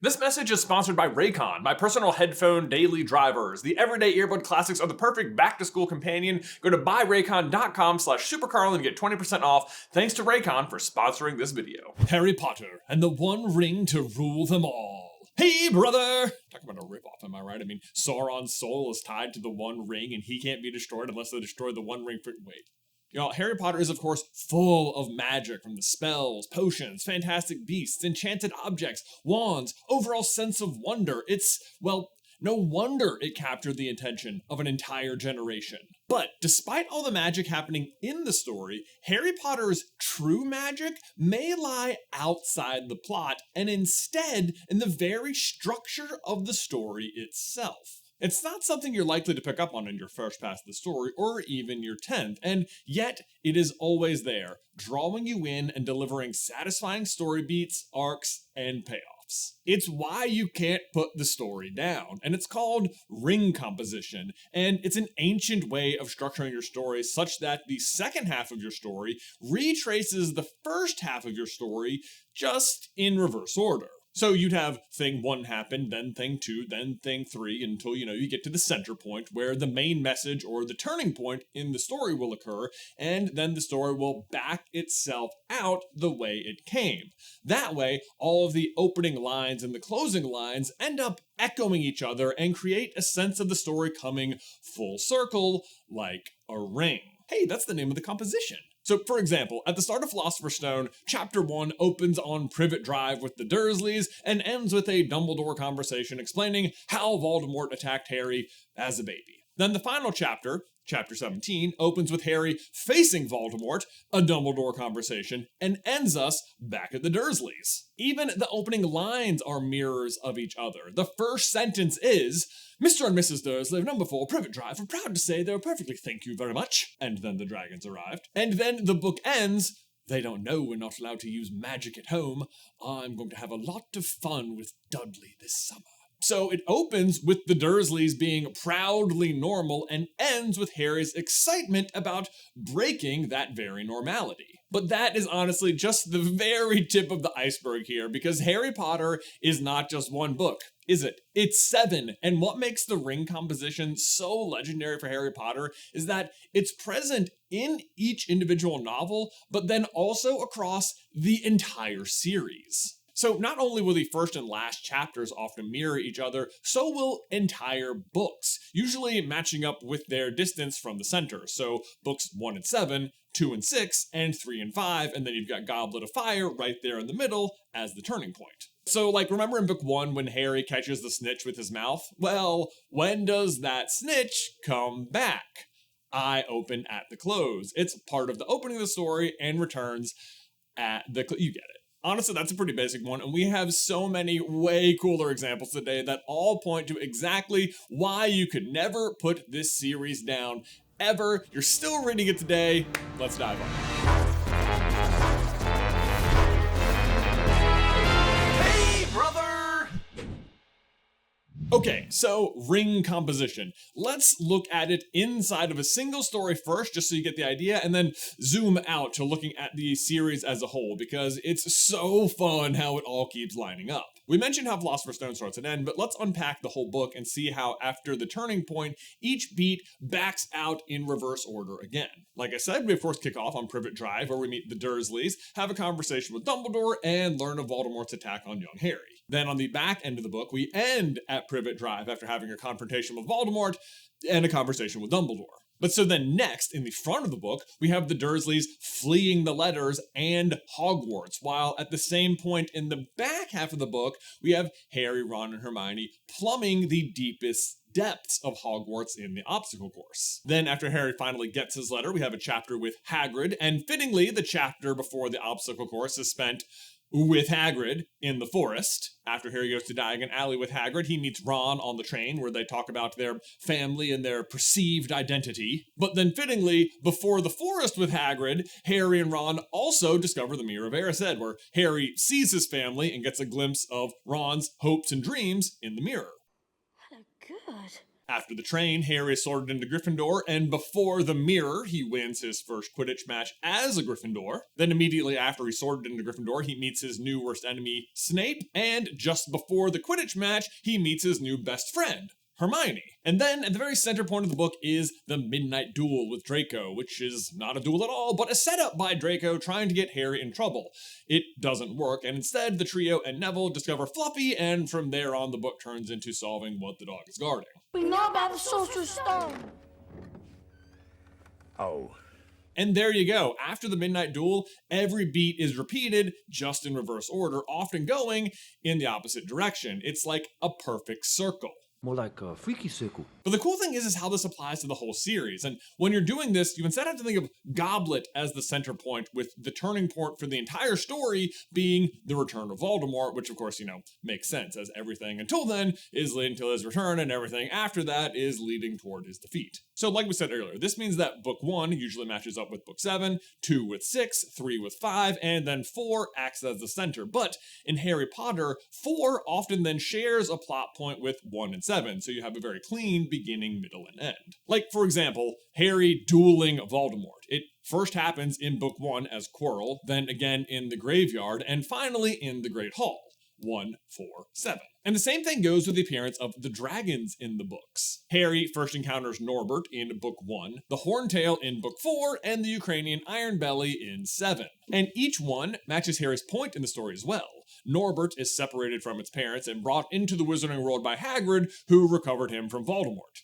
This message is sponsored by Raycon, my personal headphone daily drivers. The everyday earbud classics are the perfect back-to-school companion. Go to buyraycon.com/supercarlin to get 20% off. Thanks to Raycon for sponsoring this video. Harry Potter and the One Ring to rule them all. Hey, brother! Talk about a ripoff, am I right? I mean, Sauron's soul is tied to the One Ring, and he can't be destroyed unless they destroy the One Ring for... Wait. Y'all, Harry Potter is, of course, full of magic, from the spells, potions, fantastic beasts, enchanted objects, wands, overall sense of wonder. It's, well, no wonder it captured the attention of an entire generation. But despite all the magic happening in the story, Harry Potter's true magic may lie outside the plot, and instead in the very structure of the story itself. It's not something you're likely to pick up on in your first pass of the story, or even your 10th, and yet it is always there, drawing you in and delivering satisfying story beats, arcs, and payoffs. It's why you can't put the story down, and it's called ring composition, and it's an ancient way of structuring your story such that the second half of your story retraces the first half of your story just in reverse order. So you'd have thing 1 happen, then thing 2, then thing 3, until, you get to the center point where the main message or the turning point in the story will occur, and then the story will back itself out the way it came. That way, all of the opening lines and the closing lines end up echoing each other and create a sense of the story coming full circle like a ring. Hey, that's the name of the composition. So, for example, at the start of Philosopher's Stone, Chapter 1 opens on Privet Drive with the Dursleys and ends with a Dumbledore conversation explaining how Voldemort attacked Harry as a baby. Then the final chapter, Chapter 17, opens with Harry facing Voldemort, a Dumbledore conversation, and ends us back at the Dursleys. Even the opening lines are mirrors of each other. The first sentence is, "Mr. and Mrs. Dursley of number 4 Privet Drive were proud to say they were perfectly thank you very much." And then the dragons arrived. And then the book ends, "They don't know we're not allowed to use magic at home. I'm going to have a lot of fun with Dudley this summer." So it opens with the Dursleys being proudly normal and ends with Harry's excitement about breaking that very normality. But that is honestly just the very tip of the iceberg here, because Harry Potter is not just one book, is it? It's 7, and what makes the ring composition so legendary for Harry Potter is that it's present in each individual novel, but then also across the entire series. So not only will the first and last chapters often mirror each other, so will entire books, usually matching up with their distance from the center. So books 1 and 7, 2 and 6, and 3 and 5, and then you've got Goblet of Fire right there in the middle as the turning point. So, remember in book 1 when Harry catches the snitch with his mouth? Well, when does that snitch come back? Eye open at the close. It's part of the opening of the story and returns at the you get it. Honestly, that's a pretty basic one, and we have so many way cooler examples today that all point to exactly why you could never put this series down, ever. You're still reading it today. Let's dive on. Okay, so ring composition. Let's look at it inside of a single story first, just so you get the idea, and then zoom out to looking at the series as a whole, because it's so fun how it all keeps lining up. We mentioned how Philosopher's Stone starts and ends, but let's unpack the whole book and see how after the turning point, each beat backs out in reverse order again. Like I said, we of course kick off on Privet Drive, where we meet the Dursleys, have a conversation with Dumbledore, and learn of Voldemort's attack on young Harry. Then on the back end of the book, we end at Privet Drive after having a confrontation with Voldemort and a conversation with Dumbledore. But so then next, in the front of the book, we have the Dursleys fleeing the letters and Hogwarts, while at the same point in the back half of the book, we have Harry, Ron, and Hermione plumbing the deepest depths of Hogwarts in the obstacle course. Then after Harry finally gets his letter, we have a chapter with Hagrid, and fittingly, the chapter before the obstacle course is spent with Hagrid in the forest. After Harry goes to Diagon Alley with Hagrid, he meets Ron on the train where they talk about their family and their perceived identity. But then fittingly, before the forest with Hagrid, Harry and Ron also discover the Mirror of Erised, where Harry sees his family and gets a glimpse of Ron's hopes and dreams in the mirror. Hello, good. After the train, Harry is sorted into Gryffindor, and before the mirror, he wins his first Quidditch match as a Gryffindor. Then immediately after he's sorted into Gryffindor, he meets his new worst enemy, Snape, and just before the Quidditch match, he meets his new best friend, Hermione. And then at the very center point of the book is the midnight duel with Draco, which is not a duel at all, but a setup by Draco trying to get Harry in trouble. It doesn't work, and instead the trio and Neville discover Fluffy, and from there on the book turns into solving what the dog is guarding. We know about the Sorcerer's Stone. Oh. And there you go. After the midnight duel, every beat is repeated, just in reverse order, often going in the opposite direction. It's like a perfect circle. More like a freaky circle. But the cool thing is how this applies to the whole series. And when you're doing this, you instead have to think of Goblet as the center point, with the turning point for the entire story being the return of Voldemort, which of course, makes sense, as everything until then is leading to his return, and everything after that is leading toward his defeat. So like we said earlier, this means that book 1 usually matches up with book 7, 2 with 6, 3 with 5, and then 4 acts as the center. But in Harry Potter, 4 often then shares a plot point with 1 and 7, so you have a very clean beginning, middle, and end. Like, for example, Harry dueling Voldemort. It first happens in book 1 as Quirrell, then again in the graveyard, and finally in the Great Hall. 1, 4, 7. And the same thing goes with the appearance of the dragons in the books. Harry first encounters Norbert in book 1, the Horntail in book 4, and the Ukrainian Ironbelly in 7. And each one matches Harry's point in the story as well. Norbert is separated from its parents and brought into the wizarding world by Hagrid, who recovered him from Voldemort.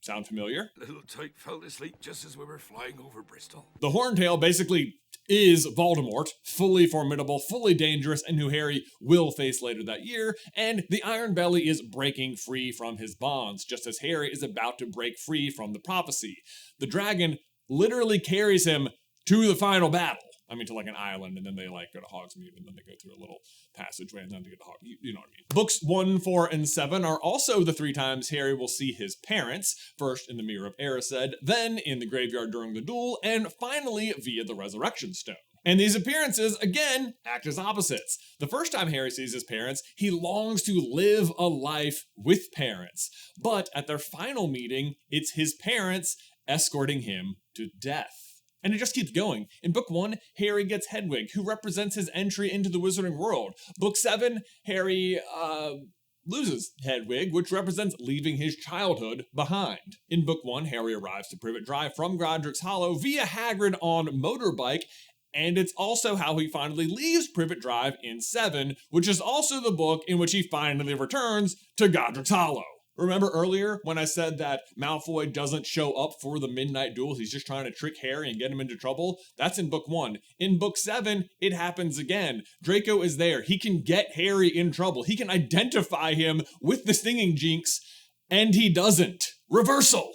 Sound familiar? Little Tyke fell asleep just as we were flying over Bristol. The Horntail basically is Voldemort, fully formidable, fully dangerous, and who Harry will face later that year, and the Ironbelly is breaking free from his bonds, just as Harry is about to break free from the prophecy. The dragon literally carries him to the final battle. To like an island, and then they go to Hogsmeade, and then they go through a little passageway, and then they get to Hogsmeade. You know what I mean. Books 1, 4, and 7 are also the 3 times Harry will see his parents, first in the Mirror of Erised, then in the graveyard during the duel, and finally via the Resurrection Stone. And these appearances, again, act as opposites. The first time Harry sees his parents, he longs to live a life with parents. But at their final meeting, it's his parents escorting him to death. And it just keeps going. In book 1, Harry gets Hedwig, who represents his entry into the wizarding world. Book 7, Harry, loses Hedwig, which represents leaving his childhood behind. In book 1, Harry arrives to Privet Drive from Godric's Hollow via Hagrid on motorbike, and it's also how he finally leaves Privet Drive in 7, which is also the book in which he finally returns to Godric's Hollow. Remember earlier when I said that Malfoy doesn't show up for the midnight duel, he's just trying to trick Harry and get him into trouble? That's in book 1. In book 7, it happens again. Draco is there. He can get Harry in trouble. He can identify him with the stinging jinx, and he doesn't. Reversal!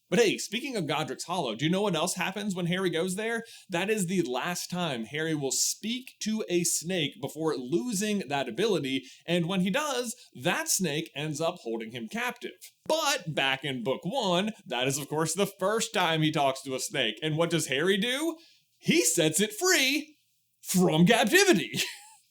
But hey, speaking of Godric's Hollow, do you know what else happens when Harry goes there? That is the last time Harry will speak to a snake before losing that ability, and when he does, that snake ends up holding him captive. But back in book 1, that is of course the first time he talks to a snake, and what does Harry do? He sets it free from captivity.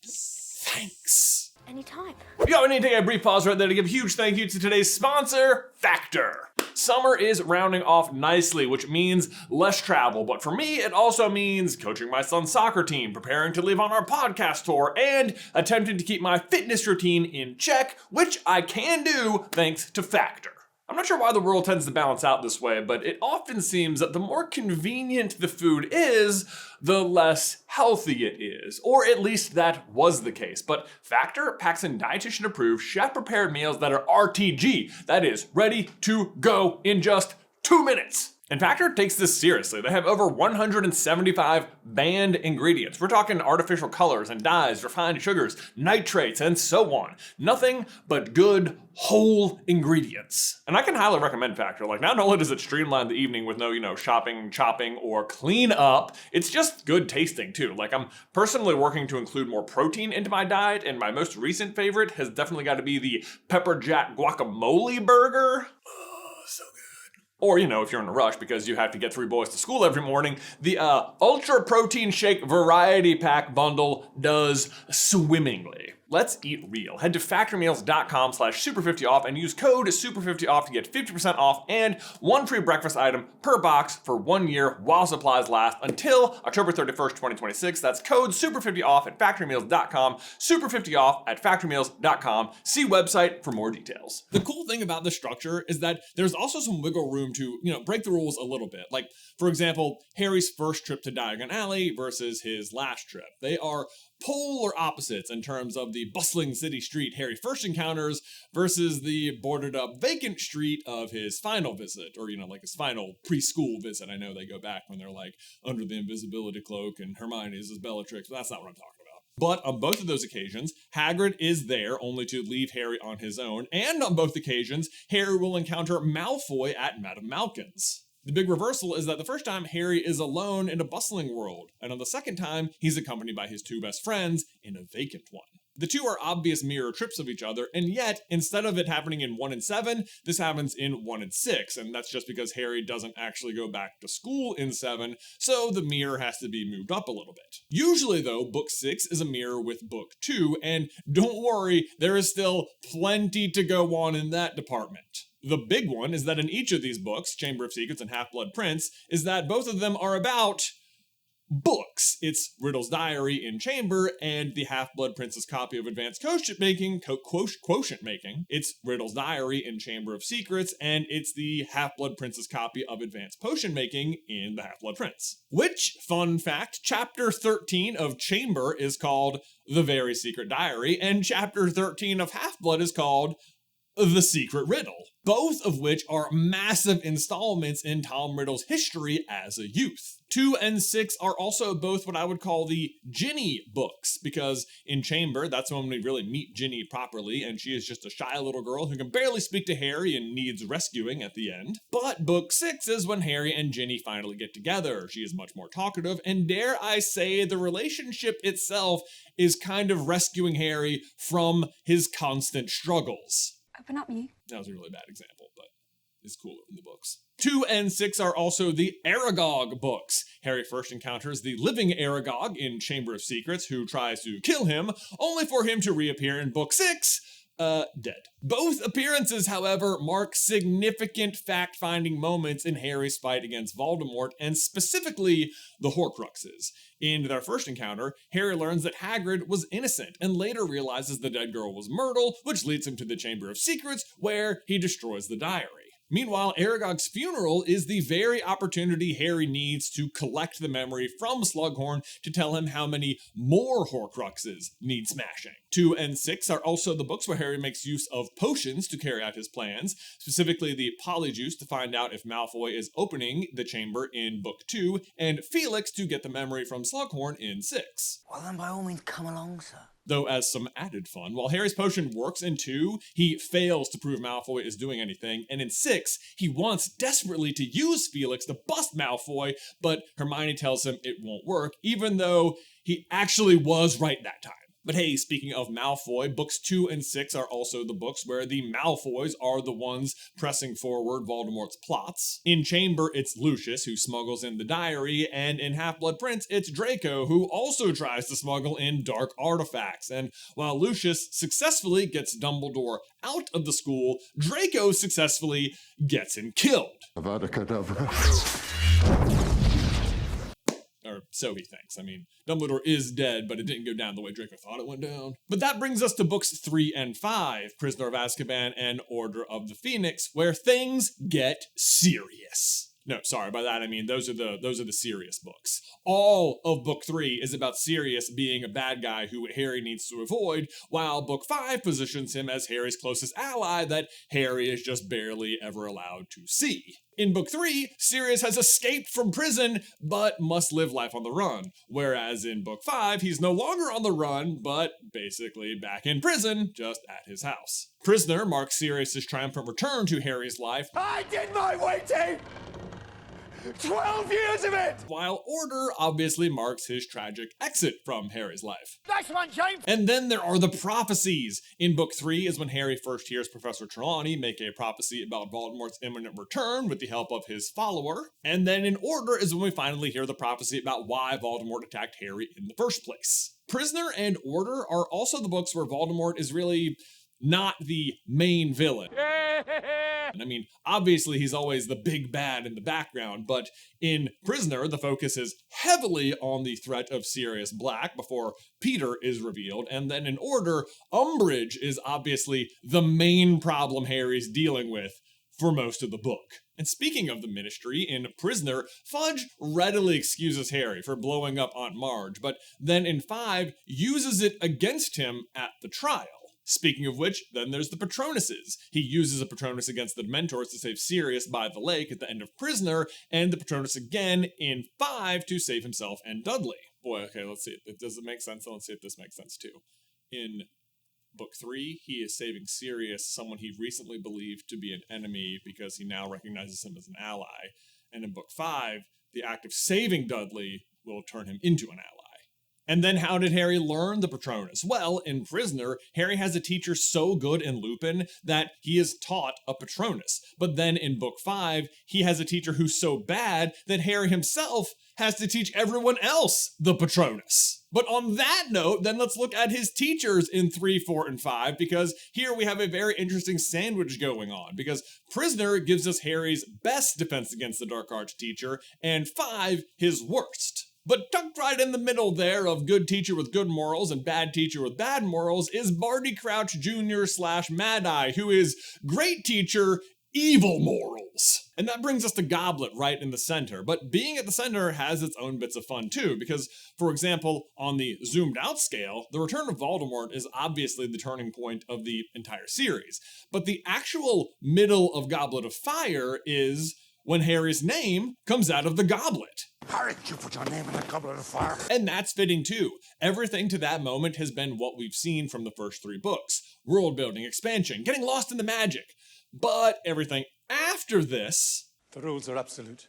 Thanks. Anytime. Yo, we need to take a brief pause right there to give a huge thank you to today's sponsor, Factor. Summer is rounding off nicely, which means less travel, but for me, it also means coaching my son's soccer team, preparing to leave on our podcast tour, and attempting to keep my fitness routine in check, which I can do thanks to Factor. I'm not sure why the world tends to balance out this way, but it often seems that the more convenient the food is, the less healthy it is. Or at least that was the case. But Factor packs in dietitian-approved, chef-prepared meals that are RTG. That is, ready to go in just 2 minutes. And Factor takes this seriously. They have over 175 banned ingredients. We're talking artificial colors and dyes, refined sugars, nitrates, and so on. Nothing but good, whole ingredients. And I can highly recommend Factor. Not only does it streamline the evening with no, shopping, chopping, or clean up, it's just good tasting too. I'm personally working to include more protein into my diet, and my most recent favorite has definitely got to be the Pepper Jack Guacamole Burger. Or, if you're in a rush because you have to get 3 boys to school every morning, the Ultra Protein Shake Variety Pack bundle does swimmingly. Let's eat real. Head to factorymeals.com/super50off and use code super50off to get 50% off and one free breakfast item per box for 1 year while supplies last until October 31st, 2026. That's code super50off at factorymeals.com, super50off at factorymeals.com. See website for more details. The cool thing about the structure is that there's also some wiggle room to, break the rules a little bit. Like, for example, Harry's first trip to Diagon Alley versus his last trip. They are polar opposites in terms of the bustling city street Harry first encounters versus the boarded up vacant street of his final visit, or like his final preschool visit. I know they go back when they're like under the invisibility cloak and Hermione is his Bellatrix, but that's not what I'm talking about. But on both of those occasions, Hagrid is there only to leave Harry on his own, and on both occasions, Harry will encounter Malfoy at Madame Malkin's. The big reversal is that the first time Harry is alone in a bustling world, and on the second time, he's accompanied by his two best friends in a vacant one. The two are obvious mirror trips of each other, and yet, instead of it happening in 1 and 7, this happens in 1 and 6, and that's just because Harry doesn't actually go back to school in 7, so the mirror has to be moved up a little bit. Usually, though, Book 6 is a mirror with Book 2, and don't worry, there is still plenty to go on in that department. The big one is that in each of these books, Chamber of Secrets and Half-Blood Prince, is that both of them are about books. It's Riddle's diary in Chamber and the Half-Blood Prince's copy of Advanced Quotient Making. It's Riddle's diary in Chamber of Secrets, and it's the Half-Blood Prince's copy of Advanced Potion Making in the Half-Blood Prince. Which, fun fact, Chapter 13 of Chamber is called The Very Secret Diary, and Chapter 13 of Half-Blood is called The Secret Riddle, both of which are massive installments in Tom Riddle's history as a youth. 2 and 6 are also both what I would call the Ginny books, because in Chamber, that's when we really meet Ginny properly, and she is just a shy little girl who can barely speak to Harry and needs rescuing at the end. But Book 6 is when Harry and Ginny finally get together. She is much more talkative, and dare I say, the relationship itself is kind of rescuing Harry from his constant struggles. Open up, you. That was a really bad example, but it's cooler in the books. 2 and 6 are also the Aragog books. Harry first encounters the living Aragog in Chamber of Secrets, who tries to kill him, only for him to reappear in Book 6, dead. Both appearances, however, mark significant fact-finding moments in Harry's fight against Voldemort, and specifically the Horcruxes. In their first encounter, Harry learns that Hagrid was innocent, and later realizes the dead girl was Myrtle, which leads him to the Chamber of Secrets, where he destroys the diary. Meanwhile, Aragog's funeral is the very opportunity Harry needs to collect the memory from Slughorn to tell him how many more Horcruxes need smashing. 2 and 6 are also the books where Harry makes use of potions to carry out his plans, specifically the Polyjuice to find out if Malfoy is opening the chamber in Book 2, and Felix to get the memory from Slughorn in 6. Well, then by all means, come along, sir. Though as some added fun, while Harry's potion works in 2, he fails to prove Malfoy is doing anything, and in 6, he wants desperately to use Felix to bust Malfoy, but Hermione tells him it won't work, even though he actually was right that time. But hey, speaking of Malfoy, books 2 and 6 are also the books where the Malfoys are the ones pressing forward Voldemort's plots. In Chamber, it's Lucius who smuggles in the diary, and in Half-Blood Prince, it's Draco who also tries to smuggle in dark artifacts. And while Lucius successfully gets Dumbledore out of the school, Draco successfully gets him killed. Avada Kedavra. Or so he thinks. I mean, Dumbledore is dead, but it didn't go down the way Draco thought it went down. But that brings us to books 3 and 5, Prisoner of Azkaban and Order of the Phoenix, where things get serious. No, sorry, by that I mean those are the Sirius books. All of Book 3 is about Sirius being a bad guy who Harry needs to avoid, while Book 5 positions him as Harry's closest ally that Harry is just barely ever allowed to see. In Book 3, Sirius has escaped from prison, but must live life on the run, whereas in Book 5, he's no longer on the run, but basically back in prison, just at his house. Prisoner marks Sirius's triumphant return to Harry's life. I did my waiting! 12 years of it! While Order obviously marks his tragic exit from Harry's life. Nice one, James. And then there are the prophecies. In Book 3 is when Harry first hears Professor Trelawney make a prophecy about Voldemort's imminent return with the help of his follower. And then in Order is when we finally hear the prophecy about why Voldemort attacked Harry in the first place. Prisoner and Order are also the books where Voldemort is really not the main villain. And I mean, obviously he's always the big bad in the background, but in Prisoner, the focus is heavily on the threat of Sirius Black before Peter is revealed, and then in Order, Umbridge is obviously the main problem Harry's dealing with for most of the book. And speaking of the Ministry, in Prisoner, Fudge readily excuses Harry for blowing up Aunt Marge, but then in 5, uses it against him at the trial. Speaking of which, then there's the Patronuses. He uses a Patronus against the Dementors to save Sirius by the lake at the end of Prisoner, and the Patronus again in 5 to save himself and Dudley. Boy, okay, let's see. Does it make sense? Let's see if this makes sense too. In Book 3, he is saving Sirius, someone he recently believed to be an enemy because he now recognizes him as an ally. And in Book 5, the act of saving Dudley will turn him into an ally. And then how did Harry learn the Patronus? Well, in Prisoner, Harry has a teacher so good in Lupin that he is taught a Patronus. But then in Book 5, he has a teacher who's so bad that Harry himself has to teach everyone else the Patronus. But on that note, then let's look at his teachers in 3, 4, and 5, because here we have a very interesting sandwich going on, because Prisoner gives us Harry's best defense against the Dark Arts teacher, and 5, his worst. But tucked right in the middle there of good teacher with good morals and bad teacher with bad morals is Barty Crouch Jr. / Mad Eye, who is great teacher, evil morals. And that brings us to Goblet right in the center, but being at the center has its own bits of fun too, because, for example, on the zoomed out scale, the return of Voldemort is obviously the turning point of the entire series, but the actual middle of Goblet of Fire is when Harry's name comes out of the goblet. Harry, you put your name in the goblet of fire. And that's fitting too. Everything to that moment has been what we've seen from the first 3 books. World building, expansion, getting lost in the magic. But everything after this... The rules are absolute.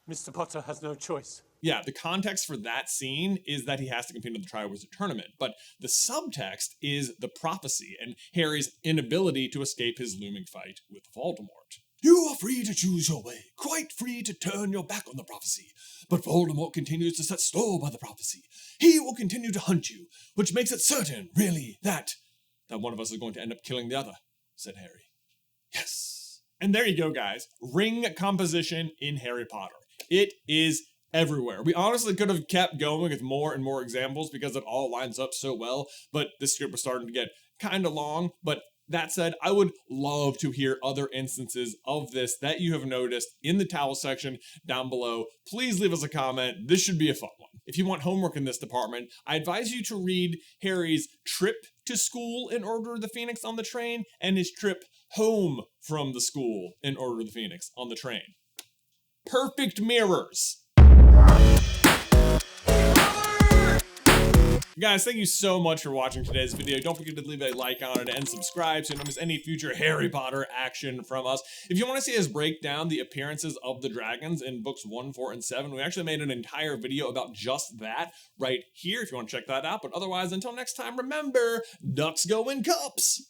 Mr. Potter has no choice. Yeah, the context for that scene is that he has to compete in the Triwizard Tournament, but the subtext is the prophecy and Harry's inability to escape his looming fight with Voldemort. You are free to choose your way, quite free to turn your back on the prophecy. But Voldemort continues to set store by the prophecy. He will continue to hunt you, which makes it certain, really, that one of us is going to end up killing the other, said Harry. Yes. And there you go, guys. Ring composition in Harry Potter. It is everywhere. We honestly could have kept going with more and more examples because it all lines up so well, but this script was starting to get kind of long, but that said, I would love to hear other instances of this that you have noticed in the towel section down below. Please leave us a comment. This should be a fun one. If you want homework in this department, I advise you to read Harry's trip to school in Order of the Phoenix on the train and his trip home from the school in Order of the Phoenix on the train. Perfect mirrors. Guys, thank you so much for watching today's video. Don't forget to leave a like on it and subscribe so you don't miss any future Harry Potter action from us. If you want to see us break down the appearances of the dragons in books 1, 4, and 7, we actually made an entire video about just that right here if you want to check that out. But otherwise, until next time, remember, ducks go in cups.